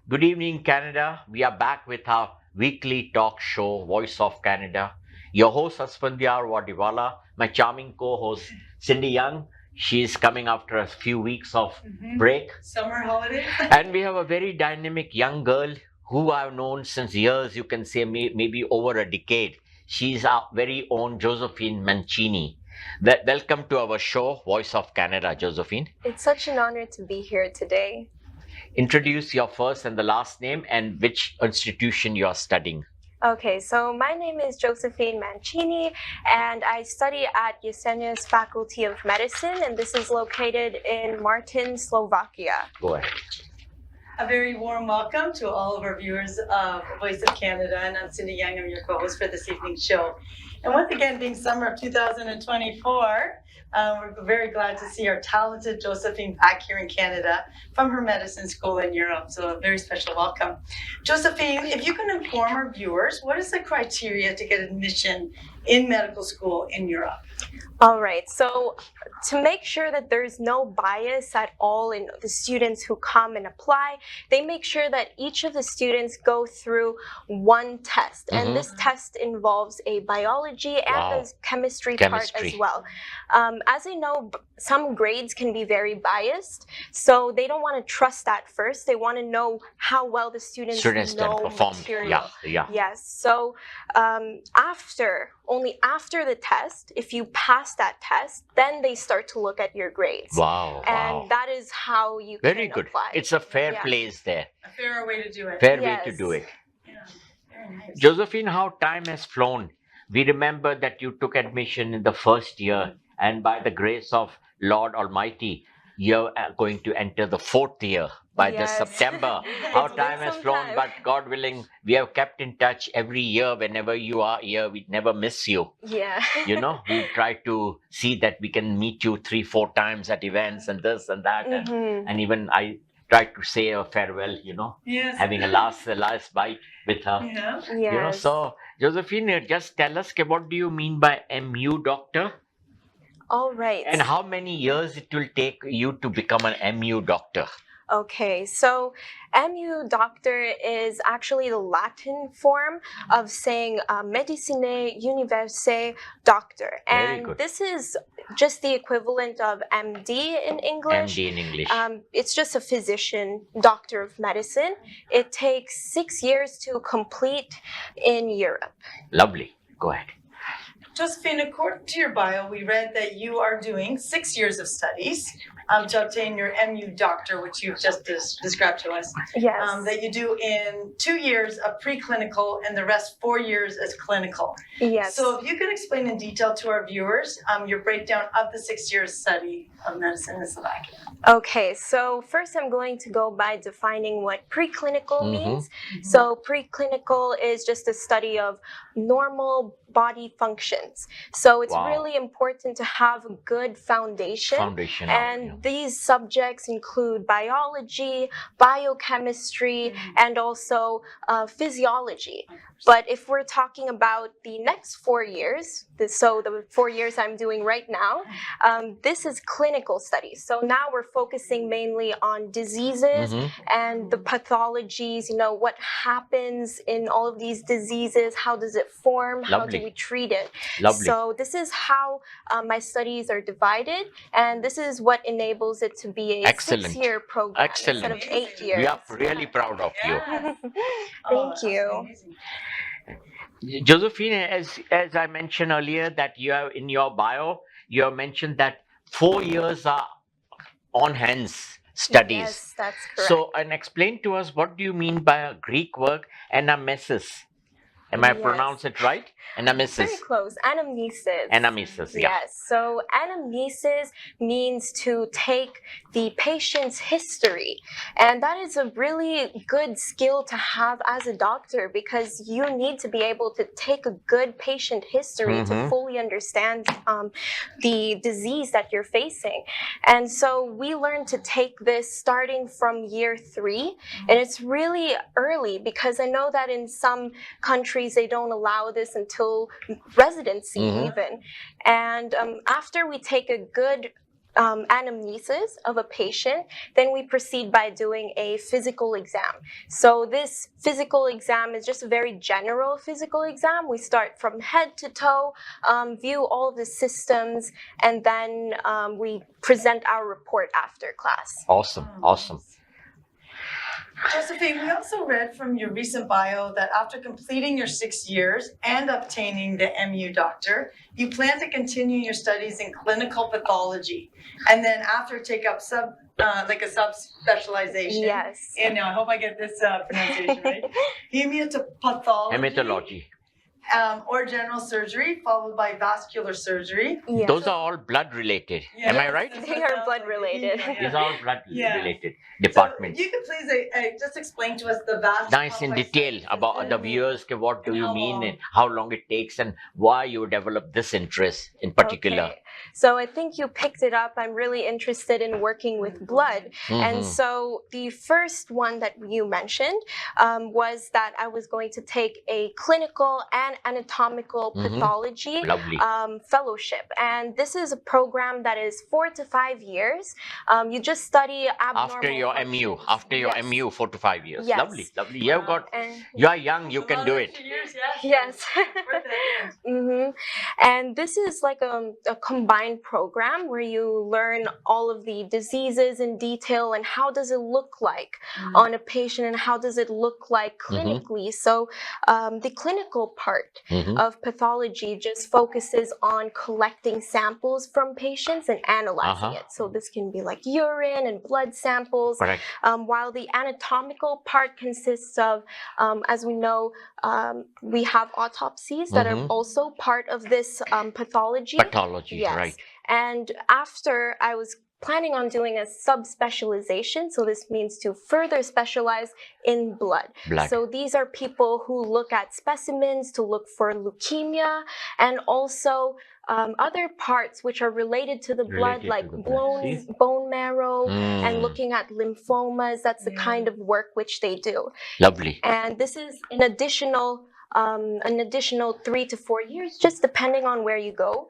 Good evening, Canada. We are back with our weekly talk show, Voice of Canada. Your host, Asphandiar Wadiwalla, my charming co host, Cindy Young. She's coming after a few weeks of break. Summer holiday. And we have a very dynamic young girl who I've known since years, you can say maybe over a decade. She's our very own Josephine Mincini. Welcome to our show, Voice of Canada, Josephine. It's such an honor to be here today. Introduce your first and the last name and which institution you are studying. Okay, so my name is Josephine Mincini, and I study at Jesenia's Faculty of Medicine, and this is located in Martin, Slovakia. Go ahead. A very warm welcome to all of our viewers of Voice of Canada, and I'm Cindy Young. I'm your co-host for this evening's show. And once again, being summer of 2024, we're very glad to see our talented Josephine back here in Canada from her medicine school in Europe. So a very special welcome. Josephine, if you can inform our viewers, what is the criteria to get admission in medical school in Europe? All right, so to make sure that there's no bias at all in the students who come and apply, they make sure that each of the students go through one test. And this test involves a biology and a chemistry part as well. As I know, some grades can be very biased, so they don't want to trust that first. They want to know how well the students know perform. material. Yeah. Yes, so only after the test, if you pass that test, then they start to look at your grades. And that is how you Very can good. apply. It's a fair place there. A fairer way to do it. Fair way to do it. Yeah, very nice. Josephine, how time has flown. We remember that you took admission in the first year, and by the grace of Lord Almighty, you're going to enter the fourth year by this September. How It's time been has some flown, time. but God willing, we have kept in touch every year. Whenever you are here, we never miss you. Yeah. We try to see that we can meet you 3-4 times at events and this and that, and even I try to say a farewell. Yes. Having a last bite with her. Yeah. Yes. So Josephine, just tell us, what do you mean by MU doctor? All right. And how many years it will take you to become an MU doctor? Okay, so MU doctor is actually the Latin form of saying Medicinae Universae Doctor. Very And good. this is just the equivalent of MD in English. MD in English. It's just a physician, doctor of medicine. It takes 6 years to complete in Europe. Lovely. Go ahead. Josephine, according to your bio, we read that you are doing 6 years of studies to obtain your MU doctor, which you've just described to us. Yes. That you do in 2 years of preclinical and the rest 4 years as clinical. Yes. So if you could explain in detail to our viewers your breakdown of the 6 years study of medicine in Slovakia. Okay, so first I'm going to go by defining what preclinical means. So preclinical is just a study of normal body functions. So it's really important to have a good foundation. And these subjects include biology, biochemistry, and also physiology. But if we're talking about the next 4 years, so the 4 years I'm doing right now, this is clinical studies. So now we're focusing mainly on diseases and the pathologies, what happens in all of these diseases, how does it form, how do we treat it. So this is how my studies are divided, and this is what enables it to be a 6-year program instead of 8 years. We are really proud of you. Thank you. Josephine, as I mentioned earlier, that you have in your bio, you have mentioned that 4 years are on hands studies. Yes, that's correct. So, and explain to us, what do you mean by a Greek word, anamnesis? Am I pronounce it right? Anamnesis. Very close. Anamnesis. Anamnesis, yeah. Yes. So anamnesis means to take the patient's history. And that is a really good skill to have as a doctor, because you need to be able to take a good patient history to fully understand the disease that you're facing. And so we learn to take this starting from year 3. And it's really early, because I know that in some countries they don't allow this until residency even. And after we take a good anamnesis of a patient, then we proceed by doing a physical exam. So this physical exam is just a very general physical exam. We start from head to toe, view all of the systems, and then we present our report after class. Awesome, awesome. Josephine, we also read from your recent bio that after completing your 6 years and obtaining the MU doctor, you plan to continue your studies in clinical pathology, and then after take up like a subspecialization. Yes. And I hope I get this pronunciation right. Hematology. Hematology. Or general surgery, followed by vascular surgery. Yeah. Those are all blood related. Am I right? They are blood related. These are all blood Yeah. related So departments. you could please just explain to us the vast. Nice in detail about the viewers. What do you mean and how long it takes and why you developed this interest in particular. Okay. So I think you picked it up. I'm really interested in working with blood. And so the first one that you mentioned was that I was going to take a clinical and anatomical pathology fellowship. And this is a program that is 4 to 5 years. You just study abnormal After your MU, functions. after your Yes. MU, 4 to 5 years. Yes. Lovely, lovely. You've got, And you are young, you can do it. yes. And this is like a combined program where you learn all of the diseases in detail and how does it look like on a patient and how does it look like clinically. So the clinical part of pathology just focuses on collecting samples from patients and analyzing it. So this can be like urine and blood samples. Correct. While the anatomical part consists of, as we know, we have autopsies that are also part of this pathology. Pathology, Yes. right. And after I was planning on doing a subspecialization, so this means to further specialize in blood. So these are people who look at specimens to look for leukemia and also other parts which are related to the blood, like bone marrow and looking at lymphomas. That's the kind of work which they do. Lovely. And this is an additional 3 to 4 years, just depending on where you go.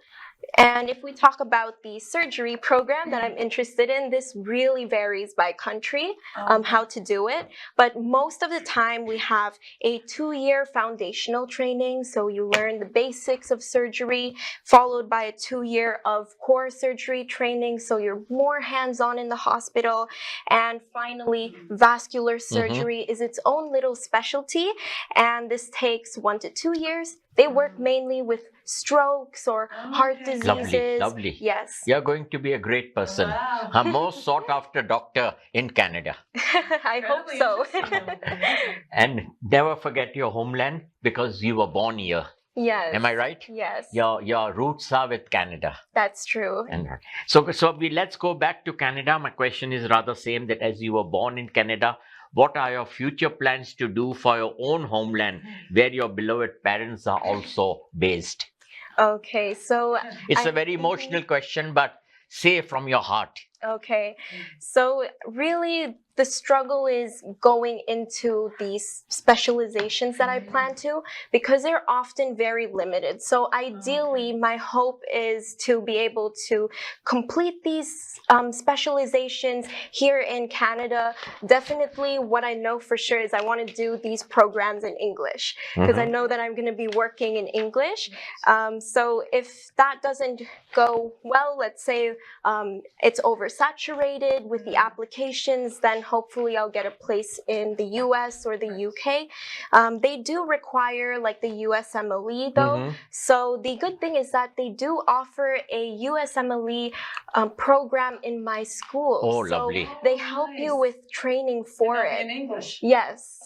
And if we talk about the surgery program that I'm interested in, this really varies by country, how to do it. But most of the time we have a 2-year foundational training. So you learn the basics of surgery, followed by a 2-year of core surgery training. So you're more hands-on in the hospital. And finally, vascular surgery is its own little specialty. And this takes 1 to 2 years. They work mainly with strokes or heart diseases. Lovely, lovely. Yes. You're going to be a great person. Wow. A most sought after doctor in Canada. I hope so. And never forget your homeland because you were born here. Yes. Am I right? Yes. Your roots are with Canada. That's true. And let's go back to Canada. My question is rather same, that as you were born in Canada, what are your future plans to do for your own homeland where your beloved parents are also based? Okay, so It's a very emotional question, but say from your heart. Okay, so really the struggle is going into these specializations that I plan to, because they're often very limited. So ideally, my hope is to be able to complete these specializations here in Canada. Definitely what I know for sure is I want to do these programs in English, because I know that I'm going to be working in English. So if that doesn't go well, let's say it's oversaturated with the applications, then hopefully I'll get a place in the US or the UK. They do require like the USMLE though. So the good thing is that they do offer a USMLE program in my school. Oh, so lovely. They help you with training for it. In English. Yes.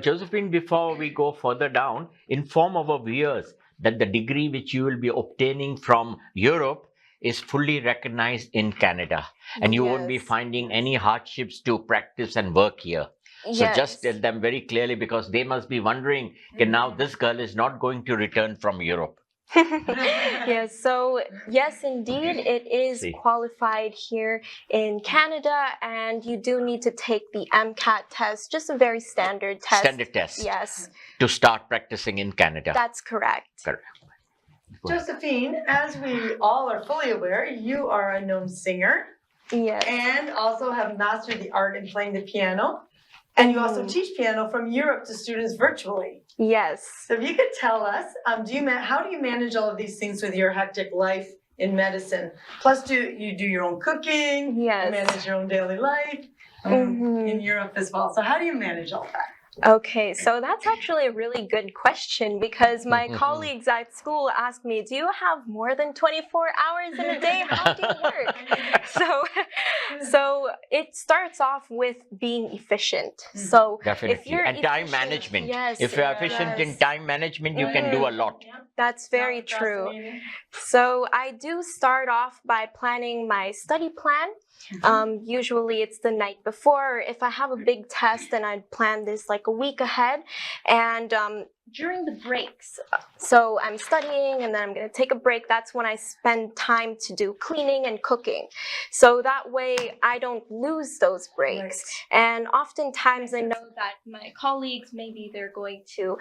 Josephine, before we go further down, inform our viewers that the degree which you will be obtaining from Europe is fully recognized in Canada, and you won't be finding any hardships to practice and work here. So just tell them very clearly, because they must be wondering, okay, now this girl is not going to return from Europe. Yes, so yes, indeed, it is qualified here in Canada, and you do need to take the MCAT test, just a very standard test. Standard test. Yes. To start practicing in Canada. That's correct. Correct. Go ahead. Josephine, as we all are fully aware, you are a known singer Yes. and also have mastered the art in playing the piano. And you also Mhm. teach piano from Europe to students virtually. Yes. So if you could tell us, how do you manage all of these things with your hectic life in medicine? Plus, do you do your own cooking? Yes. You manage your own daily life in Europe as well. So how do you manage all that? Okay, so that's actually a really good question because my colleagues at school ask me, do you have more than 24 hours in a day? How do you work? So it starts off with being efficient. So Definitely. if you're And time efficient- management. Yes, If you're efficient in time management, you can do a lot. That's very true. So I do start off by planning my study plan. Usually it's the night before. If I have a big test, then I'd plan this like a week ahead. And during the breaks, so I'm studying and then I'm going to take a break. That's when I spend time to do cleaning and cooking. So that way I don't lose those breaks. Right. And oftentimes I know that my colleagues, maybe they're going to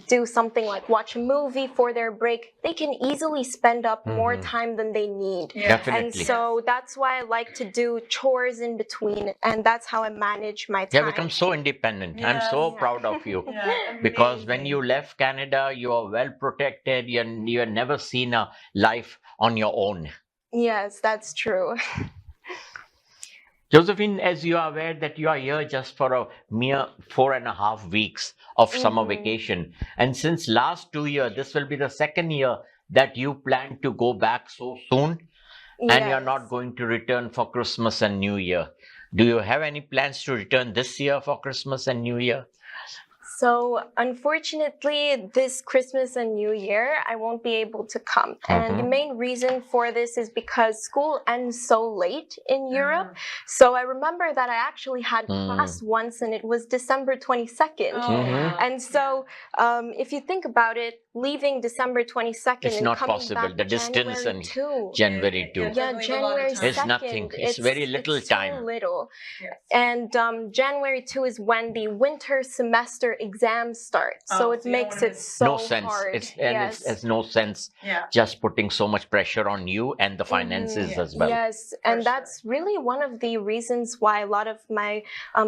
do something like watch a movie for their break. They can easily spend up more time than they need. Definitely. And so that's why I like to do chores in between, and that's how I manage my time. You have become so independent. I'm so proud of you. Because when you left Canada, you are well protected. You have never seen a life on your own. Yes, that's true. Josephine, as you are aware that you are here just for a mere 4.5 weeks of summer vacation. And since last 2 years, this will be the second year that you plan to go back so soon. And you're not going to return for Christmas and New Year. Do you have any plans to return this year for Christmas and New Year? So unfortunately, this Christmas and New Year, I won't be able to come. And the main reason for this is because school ends so late in Europe. So I remember that I actually had class once and it was December 22nd. And so if you think about it, leaving December 22nd it's and not coming possible. back The distance January and 2. January 2. Yeah, January 2nd. It's nothing. It's very little time. Too little. And January 2 is when the winter semester exams start. So it makes it so hard. It has no sense just putting so much pressure on you and the finances as well. Yes, and that's really one of the reasons why a lot of my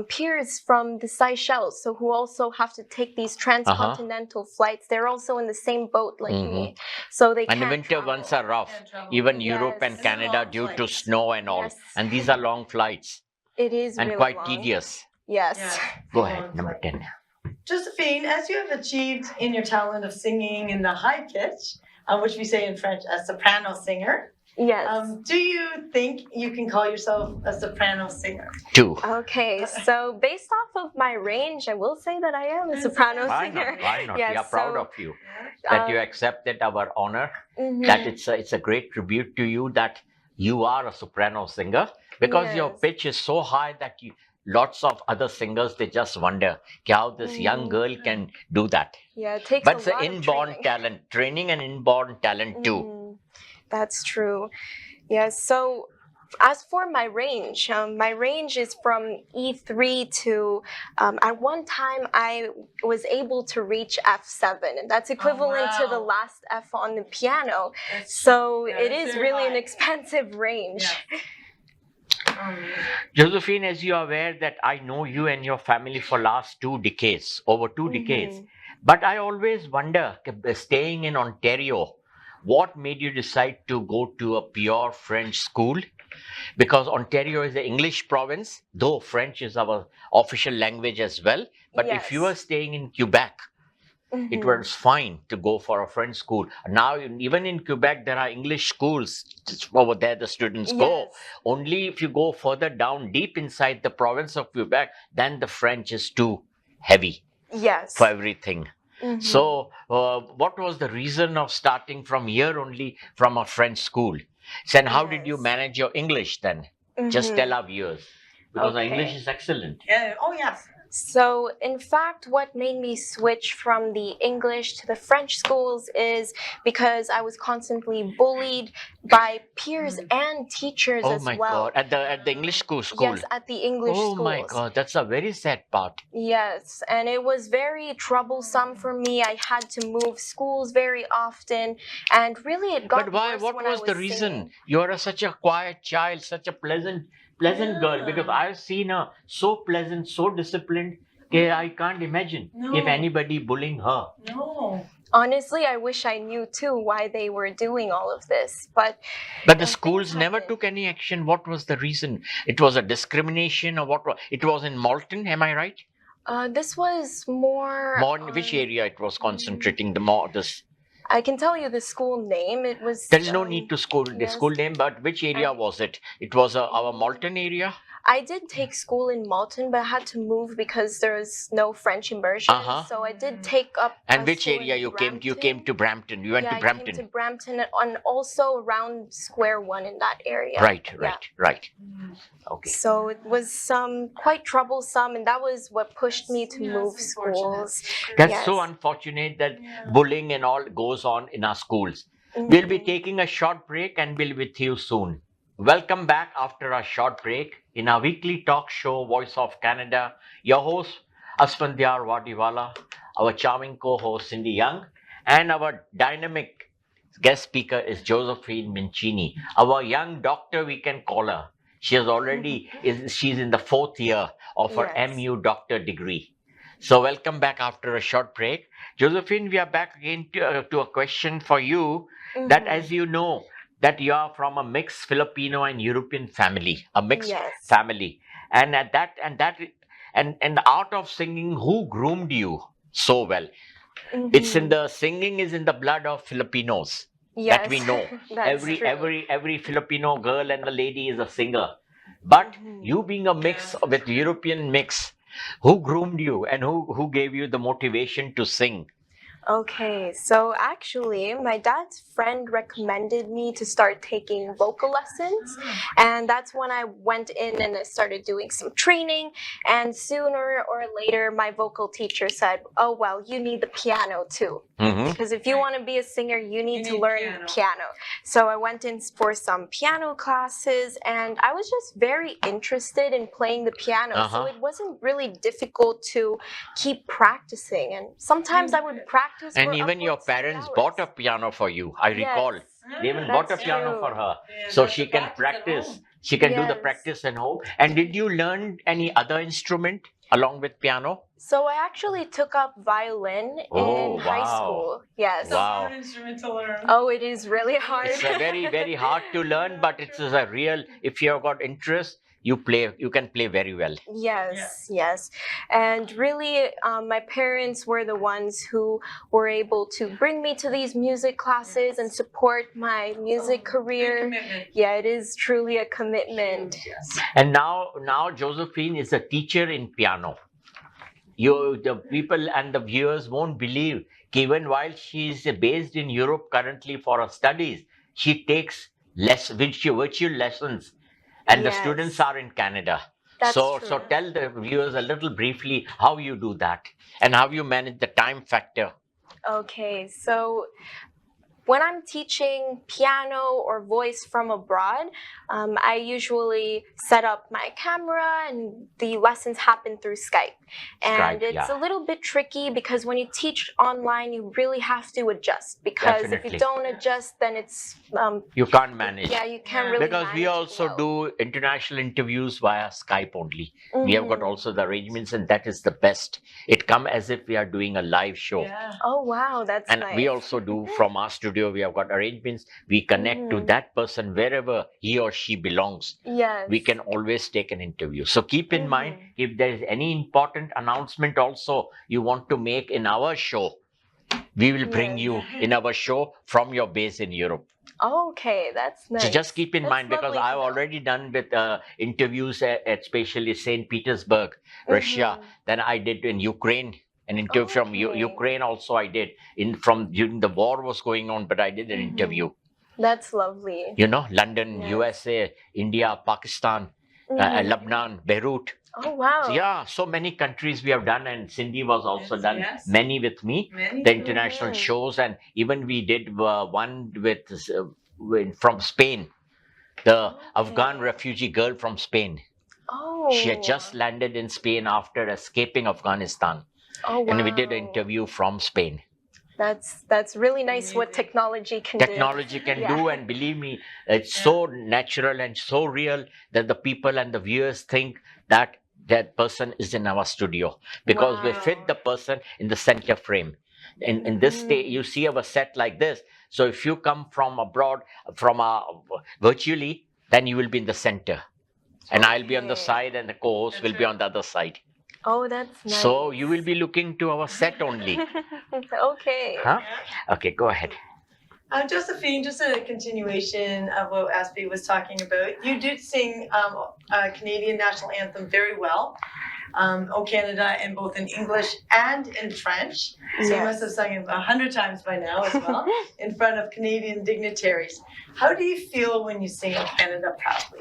peers from the Seychelles, so who also have to take these transcontinental flights, they're also in the same boat like me. So they and can't the winter ones are rough. Even Europe and Canada due to snow and all. And these are long flights. It is and really quite long. tedious. Yes. Go ahead, number 10. Josephine, as you have achieved in your talent of singing in the high pitch, which we say in French a soprano singer, yes. Do you think you can call yourself a soprano singer? 2. Okay, so based off of my range, I will say that I am a soprano singer. Why not? Yes, we are proud of you that you accepted our honor. That it's a great tribute to you that you are a soprano singer because your pitch is so high that lots of other singers, they just wonder how this young girl can do that. Yeah, it takes but a it's lot an of inborn talent, training and inborn talent too. That's true. Yes. So as for my range is from E3 to, at one time I was able to reach F7, and that's equivalent to the last F on the piano. So it is really an expensive range. Josephine, as you are aware that I know you and your family for last 2 decades, over 2 decades. But I always wonder, staying in Ontario, what made you decide to go to a pure French school? Because Ontario is an English province, though French is our official language as well. But if you were staying in Quebec, it was fine to go for a French school. Now, even in Quebec, there are English schools. Over there, the students go. Only if you go further down, deep inside the province of Quebec, then the French is too heavy for everything. So, what was the reason of starting from here only from a French school? So, and how did you manage your English then? Just tell our viewers. Because our English is excellent. Yeah. Oh, yes. So, in fact, what made me switch from the English to the French schools is because I was constantly bullied by peers and teachers Oh as my well. God! At the English school. Yes, at the English Oh my schools. God! That's a very sad part. Yes, and it was very troublesome for me. I had to move schools very often, and really it But got why? worse What when I was the was reason? singing. You are such a quiet child, such a pleasant girl. Because Yeah. I've seen her so pleasant, so disciplined. Okay, I can't imagine if No. anybody bullying her. No. Honestly, I wish I knew too why they were doing all of this, but But the things schools never happen. took any action. What was the reason? It was a discrimination, or what? It was in Malton. Am I right? This was more More in which area it was concentrating the more this. I can tell you the school name. It was There is no need to the yes. school name, but which area was it? It was our Malton area. I did take school in Malton, but I had to move because there was no French immersion. Uh-huh. So I did take up. And a which school area in you came? You Brampton. came to Brampton. You went Yeah, to I Brampton. came to Brampton and also around Square One in that area. Right. Yeah. Okay. So it was quite troublesome, and that was what pushed me to Yeah, move it's unfortunate. schools. That's so Yes. unfortunate that Yeah. bullying and all goes on in our schools. We'll be Mhm. taking a short break and we'll be with you soon. Welcome back after a short break in our weekly talk show, Voice of Canada. Your host, Asphandiar Wadiwalla, our charming co-host, Cindy Young, and our dynamic guest speaker is Josephine Mincini, our young doctor, we can call her. She has already, she's in the 4th year of her Yes. MU doctor degree. So welcome back after a short break. Josephine, we are back again to a question for you that, Mhm. as you know, that you are from a mixed Filipino and European family, a mixed Yes. family. And at that and the art of singing, who groomed you so well? It's in Mhm. the singing is in the blood of Filipinos Yes. that we know. That's every true. every Filipino girl and the lady is a singer. But Mhm. you being a mix with European mix, who groomed you and who gave you the motivation to sing? Okay, so actually, my dad's friend recommended me to start taking vocal lessons, and that's when I went in and I started doing some training. And sooner or later, my vocal teacher said, "Oh, well, you need the piano too. Mhm. Because if you want to be a singer, you need to need learn piano." piano." So I went in for some piano classes, and I was just very interested in playing the piano. So Uh-huh. it wasn't really difficult to keep practicing. And sometimes I would practice And for even your upwards 3 parents hours. bought a piano for you. I recall. Yes. They even bought a That's piano true. for her. Yeah, So that's she the can practice at practice. home. She can do the Yes. practice at home. And did you learn any other instrument along with piano? So I actually took up violin Oh, in high wow. school. Yes. It's a Wow. hard instrument to learn. Oh, it is really hard. It's a very hard to learn, but it's a real. If you've got interest, you can play very well. Yes. And really, my parents were the ones who were able to bring me to these music classes and support my music Big career. commitment. Yeah, it is truly a commitment. Yes. And now Josephine is a teacher in piano. The people and the viewers won't believe, even while she is based in Europe currently for her studies, she takes virtual lessons, and the Yes. students are in Canada. That's So true. tell the viewers a little briefly how you do that and how you manage the time factor. Okay, so when I'm teaching piano or voice from abroad, I usually set up my camera and the lessons happen through Skype. And Skype, it's yeah. a little bit tricky because when you teach online, you really have to adjust. Because if Definitely. you don't adjust, then it's, You can't manage. yeah, you can't really Because we manage also well. do international interviews via Skype only. We have got Mhm. also the arrangements, and that is the best. It come as if we are doing a live show. Yeah. Oh, wow, that's And nice. we also do from our studio, we have got arrangements. We connect to Mhm. that person wherever he or she belongs. Yes. We can always take an interview. So keep in mind, Mhm. if there is any important announcement also you want to make in our show, we will bring Yes. you in our show from your base in Europe. Okay, that's nice. So just keep in That's mind, because lovely to I've know. already done with interviews at especially St. Petersburg, Russia. Mhm. Then I did in Ukraine, an interview from Okay. Ukraine also I did during the war was going on, but I did an Mhm. interview. That's lovely. You know, London, Yes. USA, India, Pakistan. Lebanon, Beirut. Oh, wow. So, yeah, so many countries we have done, and Cindy was also Yes, done yes. many with me, Many. the international shows, and even we did one from Spain, the Afghan refugee girl from Spain. Oh. She had just landed in Spain after escaping Afghanistan, Oh, wow. and we did an interview from Spain. That's really nice what Amazing. technology can Technology do. can Yeah. do, and believe me, it's so natural and so real that the people and the viewers think that that person is in our studio, because we fit Wow. the person in the center frame. In this day, you see our set like this. So if you come from abroad, from virtually, then you will be in the center, and I'll be on the Okay. side, and the co-host will be on the other side. Oh, that's nice. So you will be looking to our set only. Okay. Huh? Okay, go ahead. Josephine, just a continuation of what Aspie was talking about. You did sing Canadian national anthem very well. O Canada, in both in English and in French. So you must have sung it 100 times by now as well, in front of Canadian dignitaries. How do you feel when you sing O Canada proudly?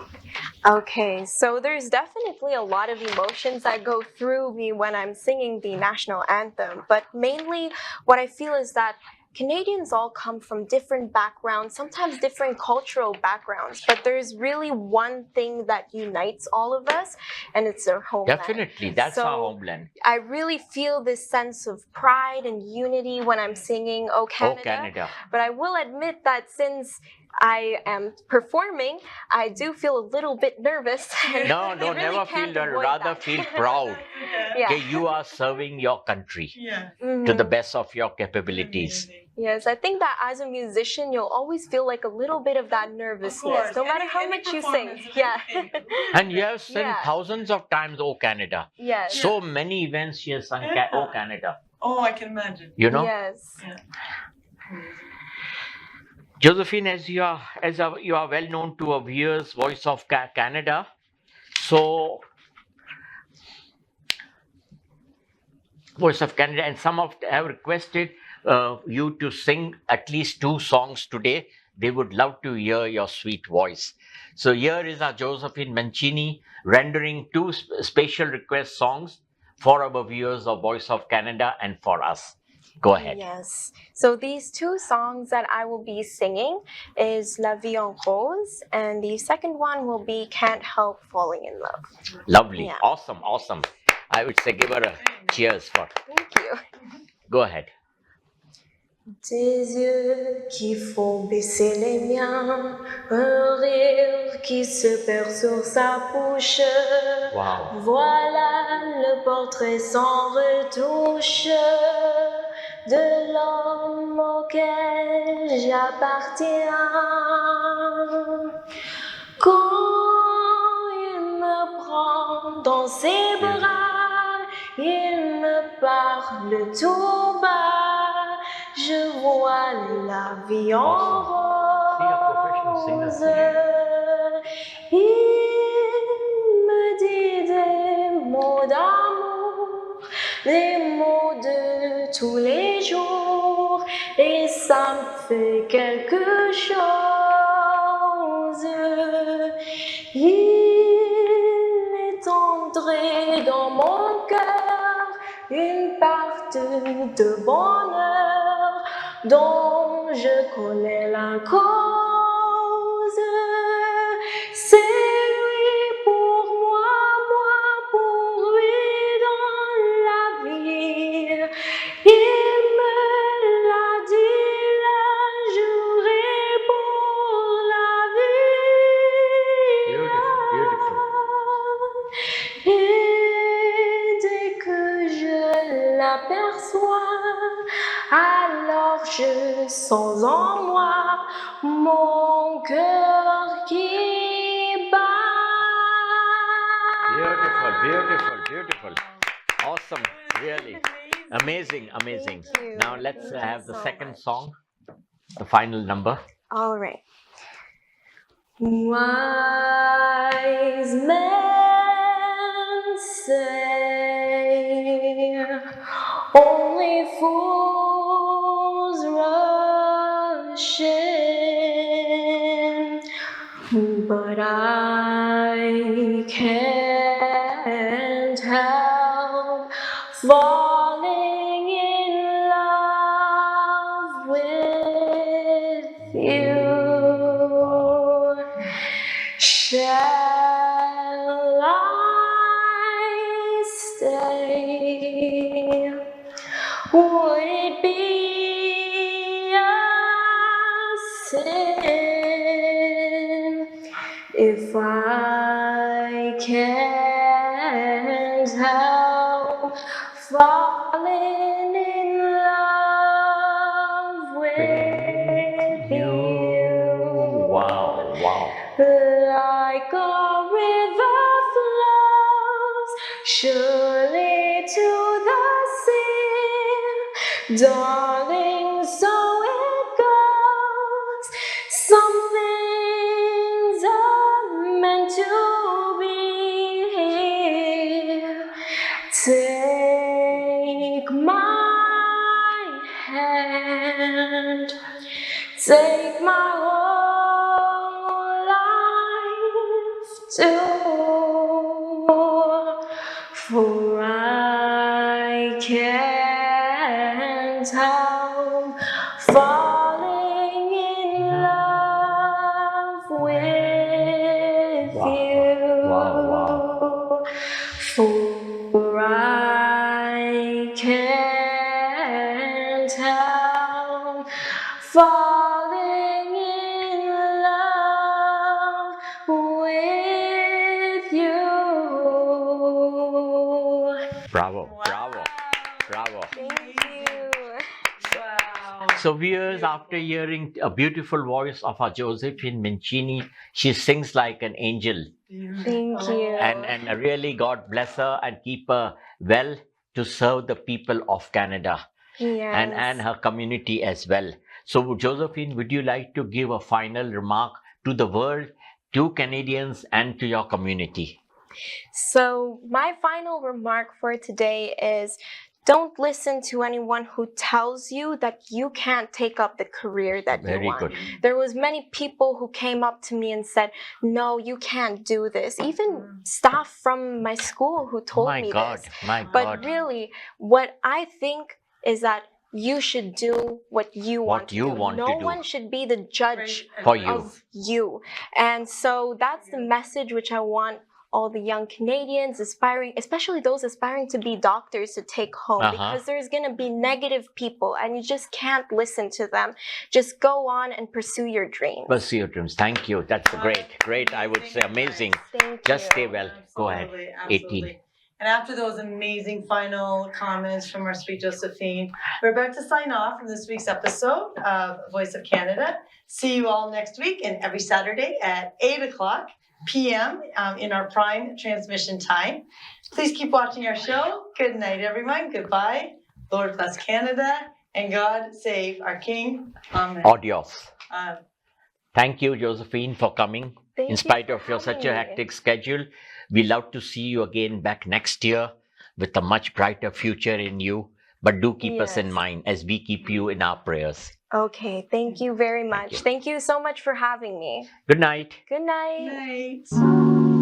Okay, so there's definitely a lot of emotions that go through me when I'm singing the national anthem, but mainly what I feel is that Canadians all come from different backgrounds, sometimes different cultural backgrounds, but there's really one thing that unites all of us, and it's our homeland. Definitely, that's our homeland. I really feel this sense of pride and unity when I'm singing O Canada. Oh, Canada. But I will admit that since I am performing, I do feel a little bit nervous. No, really never feel that. Rather feel proud. Yeah. Okay, you are serving your country Yeah. to the best of your capabilities. Yes, I think that as a musician, you'll always feel like a little bit of that nervousness, course. no matter how Any much you sing. performance is Yeah. And you have sung Yeah. thousands of times, Oh Canada. Yes. So many events she has sung Oh Canada. Oh, I can imagine. You know? Yes. Josephine, as you are well known to our viewers, Voice of Canada. So, Voice of Canada, and some of have requested you to sing at least 2 songs today. They would love to hear your sweet voice. So here is our Josephine Mincini rendering 2 special request songs for our viewers of Voice of Canada and for us. Go ahead. Yes. So these 2 songs that I will be singing is La Vie en Rose, and the second one will be Can't Help Falling in Love. Lovely. Yeah. Awesome. Awesome. I would say give her a cheers for. Thank you. Go ahead. Tes yeux qui font baisser les miens, un rire qui se perd sur sa bouche. Wow. Voilà le portrait sans retouche de l'homme auquel j'appartiens. Quand il me prend dans ses bras, il me parle tout bas, je vois la vie en rose. Il me dit des mots d'amour, des mots de tous les jours, et ça me fait quelque chose. Il est entré dans mon cœur une part de bonheur dont je connais la cause. C'est lui pour moi, moi pour lui dans la vie. Il me l'a dit, l'a juré pour la vie. Beautiful, beautiful. Et dès que je l'aperçois, alors je sens en moi mon cœur qui bat. Beautiful, beautiful, beautiful. Awesome, really. Amazing, amazing. Thank you. Now let's Thank you have the so second much. song, the final number. All right. Wise men say only fools rush in, but I can't help falling in love with you. Shall I stay? Would it be a sin if I can't help falling in love with you? Wow, wow. Like a river flows surely to the sea, darling, so it goes. Some things are meant to be. Take my hand, take my whole life too, for I can't help falling in love with you. Wow. For I can't help falling in love with you. Bravo. Thank you. Wow. So, viewers, after hearing a beautiful voice of our Josephine Mincini, she sings like an angel. Thank you. And really, God bless her and keep her well to serve the people of Canada and Yes. her community as well. So, Josephine, would you like to give a final remark to the world, to Canadians, and to your community? So, my final remark for today is don't listen to anyone who tells you that you can't take up the career that you Very want. good. There was many people who came up to me and said, "No, you can't do this." Even staff from my school who told My me God, this. my But God. really, what I think is that you should do what you want to you do. want to No do. one should be the judge For you. of you. And so that's the message which I want all the young Canadians aspiring, especially those aspiring to be doctors, to take home, because there's going to be negative people and you just can't listen to them. Just go on and pursue your dreams. Pursue your dreams. Thank you. That's great. I would say amazing. Thank Just you. stay well. Go ahead. Absolutely. 18. And after those amazing final comments from our sweet Josephine, we're about to sign off from this week's episode of Voice of Canada. See you all next week and every Saturday at 8:00 p.m. In our prime transmission time. Please keep watching our show. Good night, everyone. Goodbye. Lord bless Canada and God save our King. Amen. Adios. Uh, Thank you, Josephine, for coming. Thank In you spite for of your such a having me. hectic schedule, we love to see you again back next year with a much brighter future in you. But do keep us in Yes. mind as we keep you in our prayers. Okay, thank you very much. you. Thank you so much for having me. Good night. Good night. night.